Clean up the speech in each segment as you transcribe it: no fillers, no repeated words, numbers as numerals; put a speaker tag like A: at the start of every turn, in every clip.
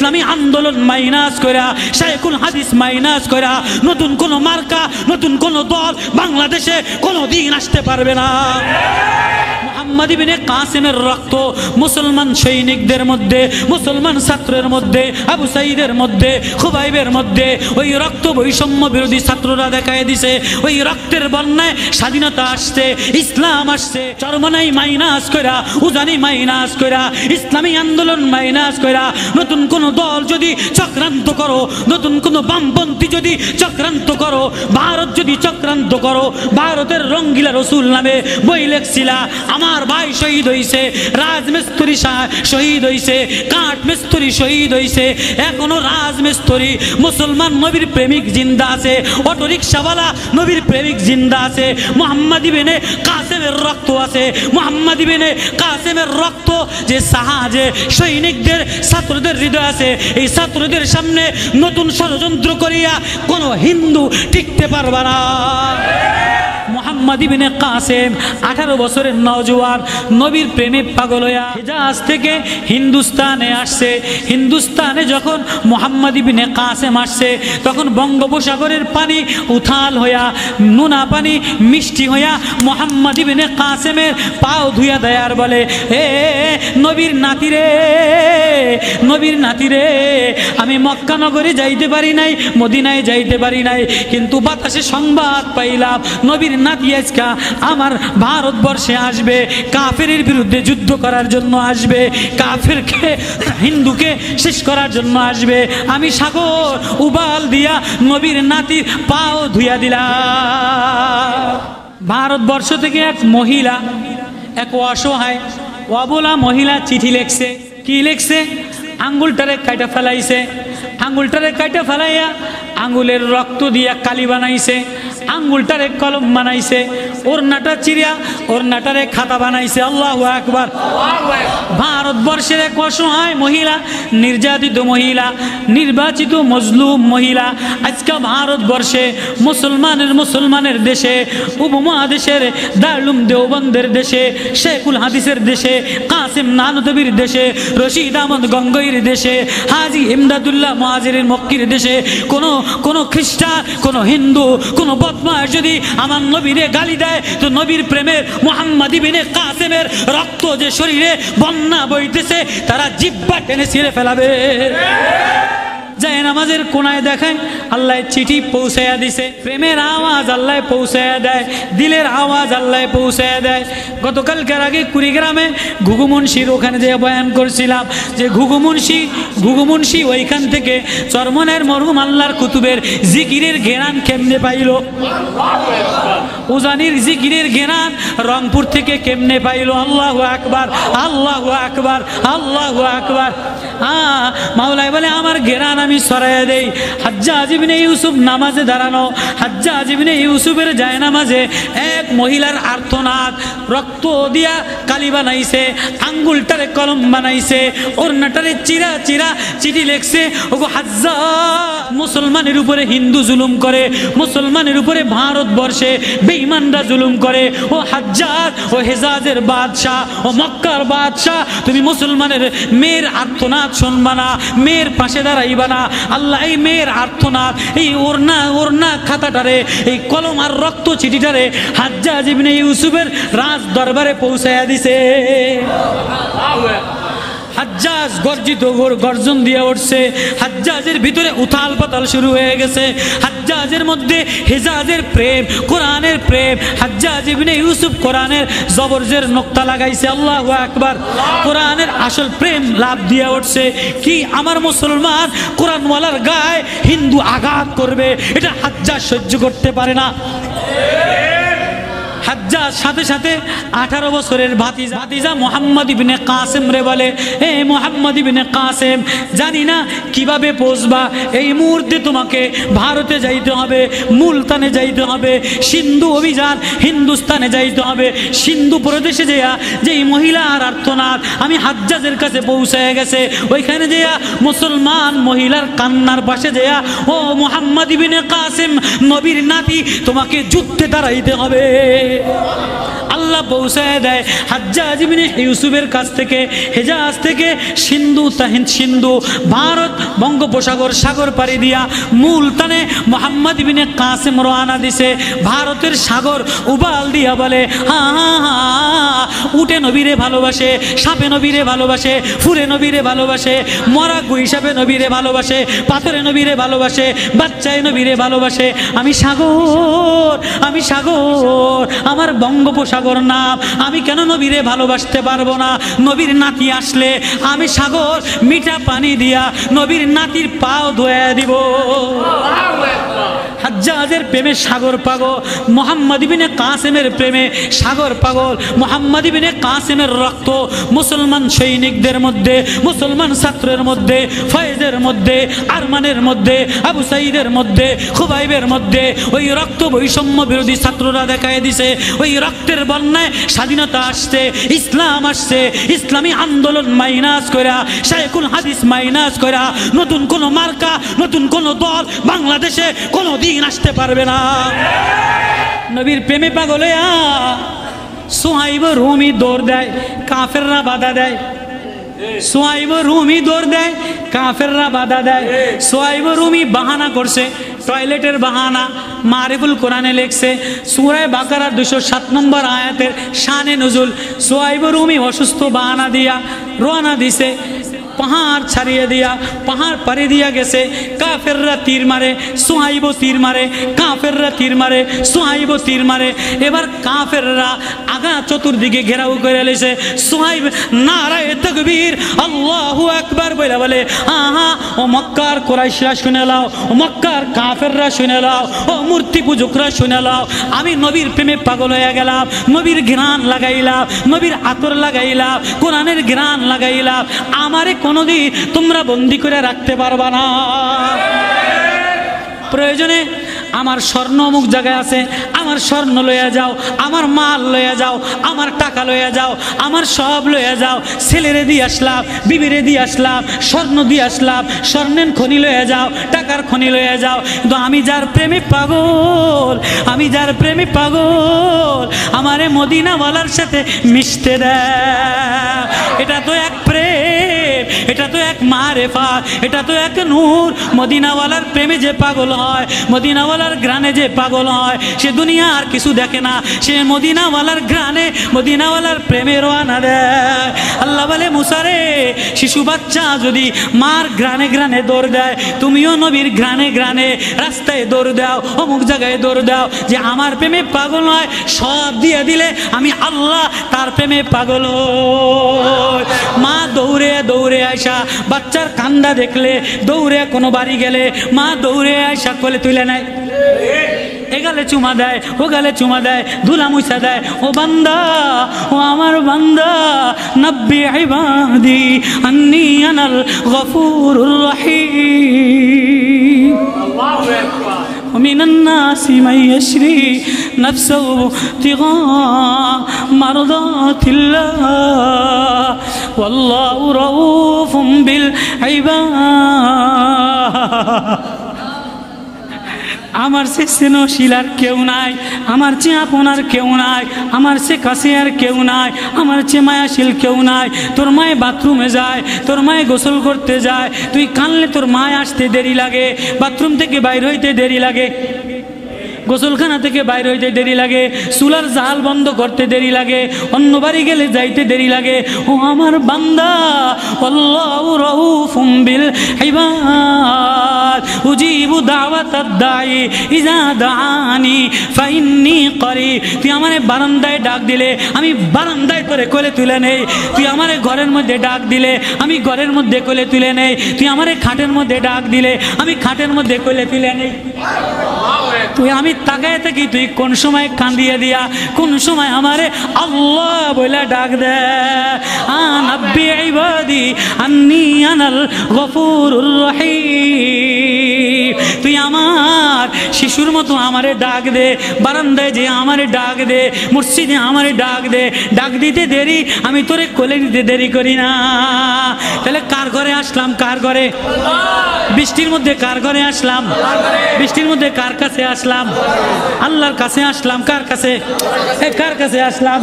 A: ইসলামী আন্দোলন মাইনাস কইরা, শাইখুল হাদিস মাইনাস কইরা নতুন কোন মার্কা, নতুন কোন দল বাংলাদেশে কোনোদিন আসতে পারবে না। মুহাম্মদ ইবনে কাসিমের রক্ত মুসলমান সৈনিকদের মধ্যে, মুসলমান ছাত্রের মধ্যে, আবু সাইদের মধ্যে, খুবাইবের মধ্যে ওই রক্ত বৈষম্য বিরোধী ছাত্ররা দেখায় দিছে। ওই রক্তের বন্যায় স্বাধীনতা আসছে, ইসলাম আসছে। চরমনাই মাইনাস কইরা, উজানি মাইনাস কইরা, ইসলামী আন্দোলন মাইনাস কইরা নতুন কোন দল যদি চক্রান্ত করো, নতুন কোন বামপন্থী যদি চক্রান্ত করো, ভারত যদি চক্রান্ত করো, ভারতের রঙ্গিলা রসুল নামে বই লেখছিলা, আমার ভাই শহীদ হইছে, রাজমিস্ত্রি শহীদ হইছে, কাঠ মিস্ত্রি শহীদ হইছে, এখনো রাজমিস্ত্রি মুসলমান নবীর প্রেমিক জিন্দা আছে, অটো রিক্সাওয়ালা নবীর প্রেমিক জিন্দা আছে। মুহাম্মদ ইবনে কাসেমের রক্ত আছে, মুহাম্মদ ইবনে কাসেমের রক্ত যে সাহায্যে সৈনিকদের ছাত্রদের হৃদয় আছে। এই ছাত্রদের সামনে নতুন ষড়যন্ত্র করিয়া কোনো হিন্দু টিকতে পারবে না। মুহাম্মদ ইবনে কাসেম 18 বছরের নওজোয়ান, নবীর প্রেমে পাগল হইয়া হিজাজ থেকে হিন্দুস্তানে আসছে। হিন্দুস্তানে যখন মুহাম্মদ ইবনে কাসেম আসছে, তখন বঙ্গোপসাগরের পানি উথাল হইয়া, নুনা পানি মিষ্টি হইয়া মুহাম্মদ ইবনে কাসেমের পাও ধুইয়া দেয় আর বলে, এ নবীর নাতি রে, নবীর নাতি রে, আমি মক্কা নগরে যাইতে পারি নাই, মদিনায় যাইতে পারি নাই, কিন্তু বাতাসে সংবাদ পাইলাম নবীর নাতি আজকা আমার ভারতবর্ষে আসবে, কাফেরের বিরুদ্ধে যুদ্ধ করার জন্য আসবে, কাফেরকে হিন্দুকে শেষ করার জন্য আসবে। আমি সাগর উবাল দিয়া নবীর নাতির পাও ধুইয়া দিলাম। ভারতবর্ষ থেকে এক মহিলা, এক অসহায় অবলা মহিলা চিঠি লেখছে। কি লেখছে? আঙ্গুলটারে কাইটা ফেলাইছে, আঙ্গুলটারে কাইটা ফেলাইয়া আঙ্গুলের রক্ত দিয়া কালি বানাইছে, আঙ্গুলটারে কলম বানাইছে, ওড়নাটা চিরিয়া ওড়নাটারে খাতা বানাইছে। আল্লাহু আকবার। ভারতবর্ষের এক অসহায় মহিলা, নির্যাতিত মহিলা, নির্বাচিত মজলুম মহিলা, আজকে ভারতবর্ষে মুসলমানের দেশে, উপমহাদেশের দারুল দেওবন্দের দেশে, শাইখুল হাদিসের দেশে, কাসিম নানতবীর দেশে, রশিদ আহমদ গঙ্গোইর দেশে, হাজী ইমদাদুল্লাহ মুহাজিরের মক্কির দেশে কোন খ্রিস্টান, কোন হিন্দু, কোন বদমাশ যদি আমার নবীরে গালি দেয়, তো নবীর প্রেমের মুহাম্মদ ইবনে কাসেমের রক্ত যে শরীরে বন্যা বইতেছে, তারা জিহ্বা টেনে ছিঁড়ে ফেলাবে। যায় নামাজের কোনায় দেখায় আল্লাহ চিঠি পৌঁছায়া দিছে, প্রেমের আওয়াজ আল্লাহ পৌঁছায়া দেয়, দিলের আওয়াজ আল্লাহ পৌঁছায়া দেয়। গতকালকার আগে কুড়িগ্রামে ঘুঘুমুন্সির ওখানে যে বয়ান করছিলাম, যে ঘুঘুমুন্সি ওইখান থেকে চরমনের মরহুম আল্লাহর কুতুবের জিকিরের ঘেরান কেমনে পাইল, উজানির জিকিরের ঘেরান রংপুর থেকে কেমনে পাইল। আল্লাহু আকবার, আল্লাহু আকবার, আল্লাহু আকবার। মাওলাই বলে আমার ঘেরান আমি সরাইয়া দেই। হাজ্জাজ ইবনে ইউসুফ নামাজে দাঁড়ানো, হাজ্জাজ ইবনে ইউসুফের যায় নামাজে এক মহিলার আর্তনাদ, রক্ত দিয়া কালি বানাইছে, আঙ্গুলটারে কলম বানাইছে, ওড়নাটারে চিরা চিরা চিঠি লেখছে, ওগো হাজ্জাজ, মুসলমানের উপরে হিন্দু জুলুম করে, মুসলমানের উপরে ভারতবর্ষে বেঈমানরা জুলুম করে। ও হাজ্জাজ, ও হেজাজের বাদশাহ, ও মক্কার বাদশাহ, তুমি মুসলমানের মেয়ের আর্তনাদ শুনবা না, মেয়ের পাশে দাঁড়াইবা না। আল্লাহ এই মেয়ের আর্তনাদ, এই ওড়না খাতাটারে, এই কলম আর রক্ত চিঠিটারে হাজ্জাজ ইবনে ইউসুফের রাজ দরবারে পৌঁছায়া দিছে। হাজ্জাজ গর্জন দিয়ে উঠছে, হাজ্জাজের ভিতরে উথাল পাতাল শুরু হয়ে গেছে। হাজ্জাজের মধ্যে হেজাজের প্রেম, কোরআনের প্রেম। হাজ্জাজ ইবনে ইউসুফ কোরআনের জবরজের নোক্তা লাগাইছে। আল্লাহু আকবার। কোরআনের আসল প্রেম লাভ দিয়ে উঠছে। কি আমার মুসলমান কোরআনওয়ালার গায়ে হিন্দু আঘাত করবে, এটা হাজ্জাজ সহ্য করতে পারে না। হাজ্জাজ সাথে সাথে 18 বছরের ভাতিজা মুহাম্মদ ইবনে কাসেম রে বলে, এ মুহাম্মদ ইবনে কাসেম, জানি না কিভাবে পৌঁছবা, এই মুহূর্তে তোমাকে ভারতে যাইতে হবে, মুলতানে যাইতে হবে, সিন্ধু অভিযান হিন্দুস্তানে যাইতে হবে। সিন্ধু প্রদেশে যেয়া যেই মহিলার আর্তনাদ আমি হাজ্জাজের কাছে পৌঁছায় গেছে, ওইখানে যেয়া মুসলমান মহিলার কান্নার পাশে যেয়া, ও মুহাম্মদ ইবনে কাসেম, নবীর নাতি, তোমাকে যুদ্ধে দাঁড়াইতে হবে। আল্লাহ আল্লাহ পৌঁছায় দেয় হাজ্জাজ ইবনে ইউসুফের কাছ থেকে, হেজাজ থেকে সিন্ধু ভারত বঙ্গোপসাগর সাগর পাড়ি দিয়া মুলতানে মুহাম্মদ ইবনে কাসেম রওনা দিছে। ভারতের সাগর উবাল দিয়া বলে হা হা হা, উটে নবীরে ভালোবাসে, সাপে নবীরে ভালোবাসে, ফুরে নবীরে ভালোবাসে, মরা গুই সাপে নবীরে ভালোবাসে, পাথরে নবীরে ভালোবাসে, বাচ্চায় নবীরে ভালোবাসে। আমি সাগর, আমি সাগর, আমার বঙ্গোপসাগর নাম, আমি কেন নবীরে ভালোবাসতে পারবো না? নবীর নাতি আসলে আমি সাগর মিঠা পানি দিয়া নবীর নাতির পাও ধুয়ে দিব। হাজ্জাজের প্রেমে সাগর পাগল, মুহাম্মদ ইবনে কাসেমের প্রেমে সাগর পাগল। মুহাম্মদ ইবনে কাসেমের রক্ত মুসলমান সৈনিকদের মধ্যে, মুসলমান ছাত্রের মধ্যে, ফয়েজের মধ্যে, আরমানের মধ্যে, আবু সাইদের মধ্যে, খুবাইবের মধ্যে ওই রক্ত বৈষম্য বিরোধী ছাত্ররা দেখায় দিছে। ওই রক্তের বন্যায় স্বাধীনতা আসছে, ইসলাম আসছে। ইসলামী আন্দোলন মাইনাস করা, শাইখুল হাদিস মাইনাস করা, নতুন কোন মার্কা, নতুন কোন দল বাংলাদেশে কোনো দিন আসতে পারবে না। নবীর প্রেমে পাগল হইয়া সুহাইব রুমি দৌড় দেয়, কাফেররা বাধা দেয়। সুহাইব রুমি দৌড় দেয়, কাফেররা বাধা দেয়। সুহাইব রুমি বাহানা করছে, টয়লেটের বাহানা। মারিফুল কোরআনে লেখছে সূরা বাকারা 207 নম্বর আয়াতের শানে নুজুল। সুহাইব রুমি অসুস্থ বাহানা দিয়া রওনা দিছে, পাহাড় ছাড়িয়ে দিয়া পাহাড় পাড়ি দিয়া গেছে। কাফেররা তীর মারে, সুহাইব তীর মারে, কাফেররা তীর মারে, সুহাইব তীর মারে। এবার কাফেররা আগা চতুর্দিকে ঘেরাও করে লেছে। সুহাইব নারায়ে তাকবীর আল্লাহু আকবার বলে বলে আহা, ও মক্কার কুরাইশরা শুনে লাও, ও মক্কার কাফেররা শুনে লাও, ও মূর্তি পূজকরা শুনে লাও, আমি নবীর প্রেমে পাগল হয়ে গেলাম। নবীর ঘ্রাণ লাগাইলাম, নবীর আতর লাগাইলাম, কোরআনের ঘ্রাণ লাগাইলাম। আমারে কোনদিন তোমরা বন্দি করে রাখতে পারবা না। প্রয়োজনে আমার স্বর্ণ অমুক জায়গায় আছে, আমার স্বর্ণ লইয়া যাও, আমার মাল লইয়া যাও, আমার টাকা লইয়া যাও, আমার সব লইয়া যাও। ছেলেরে দিয়ে আসলাম, বিবিরে দিয়ে আসলাম, স্বর্ণ দিয়ে আসলাম, স্বর্ণের খনি লইয়া যাও, টাকার খনি লইয়া যাও। কিন্তু আমি যার প্রেমে পাগল, আমি যার প্রেমে পাগল, আমারে মদিনাওয়ালার সাথে মিশতে দেয়। এটা তো এক প্রেম, এটা তো এক মারেফাত, এটা তো এক নূর। মদিনাওয়ালার প্রেমে যে পাগল হয়, মদিনাওয়ালার গ্রানে যে পাগল হয়, সে দুনিয়া আর কিছু দেখে না, সে মদিনাওয়ালার গ্রানে, মদিনাওয়ালার প্রেমে রওনা দেয়। আল্লাহ বলে মুসারে, শিশু বাচ্চা যদি মার গ্রানে গ্রানে দৌড় দেয়, তুমিও নবীর গ্রানে গ্রানে রাস্তায় দৌড় দাও, অমুক জায়গায় দৌড় দাও। যে আমার প্রেমে পাগল হয়, সব দিয়ে দিলে আমি আল্লাহ তার প্রেমে পাগল। মা দৌড়ে দৌড়ে আয়সা বাচ্চার কান্দা দেখলে, দৌড়ে কোনো বাড়ি গেলে মা দৌড়ে আয়সা কোলে তুলে নেয়, এ গালে চুমা দেয়, ও গালে চুমা দেয়, ধুলা মুছা দেয়। ও বান্দা, ও আমার বান্দা, নব্বি ইবাদি আন্নী আনাল গফুরুর রহিম। আল্লাহু আকবার। ومن الناس من يشري نفسه ابتغاء مرضات الله والله رؤوف بالعباد। আমার সে স্নেহশীল আর কেউ নাই, আমার চেয়ে আপনার কেউ নাই, আমার সে কাছে আর কেউ নাই, আমার চেয়ে মায়াশীল কেউ নাই। তোর মায়ে বাথরুমে যায়, তোর মায়ে গোসল করতে যায়, তুই কানলে তোর মায় আসতে দেরি লাগে, বাথরুম থেকে বাইর হইতে দেরি লাগে, গোসলখানা থেকে বাইরে হইতে দেরি লাগে, চুলার জাল বন্ধ করতে দেরি লাগে, অন্য বাড়ি গেলে যাইতে দেরি লাগে। ও আমার বান্দা, আল্লাহু রাউফুম বিল ইবাদ, উজিবু দাওয়াতাদ দাঈ ইযা দাআনি ফাইন্নী করিব। তুই আমারে বারান্দায় ডাক দিলে আমি বারান্দায় তোরে কোলে তুলে নেই, তুই আমারে ঘরের মধ্যে ডাক দিলে আমি ঘরের মধ্যে কোলে তুলে নেই, তুই আমারে খাটের মধ্যে ডাক দিলে আমি খাটের মধ্যে কোলে তুলে নেই। তুই আমি তাকায় থাকি, তুই কোন সময় কান্দিয়ে দিয়া, কোন সময় আমারে আল্লাহ বলে ডাক দে। নব্বি ইবাদি আন্নী আনাল গফুরুর রহিম। তুই আমার শিশুর মতো আমারে ডাক দে, বারান্দায় যে আমারে ডাক দে, মসজিদে আমারে ডাক দে। ডাক দিতে দেরি, আমি তোরে কোলে নিতে দেরি করি না। তাহলে কার ঘরে আসলাম, কার ঘরে? বৃষ্টির মধ্যে কার ঘরে আসলাম? বৃষ্টির মধ্যে কার কাছে আসলাম? আল্লাহর কাছে আসলাম। কার কাছে? কার কাছে আসলাম?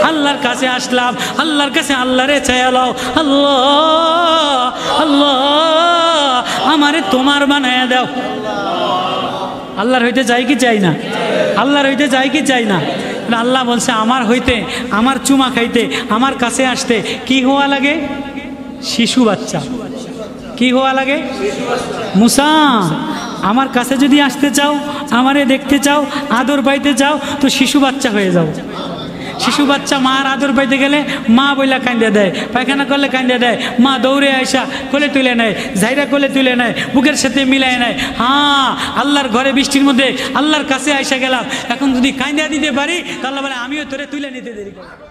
A: আল্লাহর কাছে আসলাম। আল্লাহর কাছে আল্লাহরে চাইলাও, আল্লাহ আল্লাহ আমারে তোমার বানায়া দাও। আল্লাহর হইতে চাই কি চাই না? আল্লাহর হইতে চাই কি চাই না? আল্লাহ বলছে আমার হইতে, আমার চুমা খাইতে, আমার কাছে আসতে কি হওয়া লাগে? শিশু বাচ্চা। কি হওয়া লাগে? মুসা, আমার কাছে যদি আসতে চাও, আমারে দেখতে চাও, আদর পাইতে চাও, তো শিশু বাচ্চা হয়ে যাও। শিশু বাচ্চা মার আদর পাইতে গেলে মা বইলা কান্দে দেয়, পায়খানা করলে কান্দে দেয়, মা দৌড়ে আইসা কোলে তুলে নেয়, ঝাইরা কোলে তুলে নেয়, বুকের সাথে মিলাই নেয়। হ্যাঁ, আল্লাহর ঘরে বৃষ্টির মধ্যে আল্লাহর কাছে আইসা গেলাম, এখন যদি কান্দা দিতে পারি তাহলে বলে আমিও তোরে তুলে নিতে দেরি করব।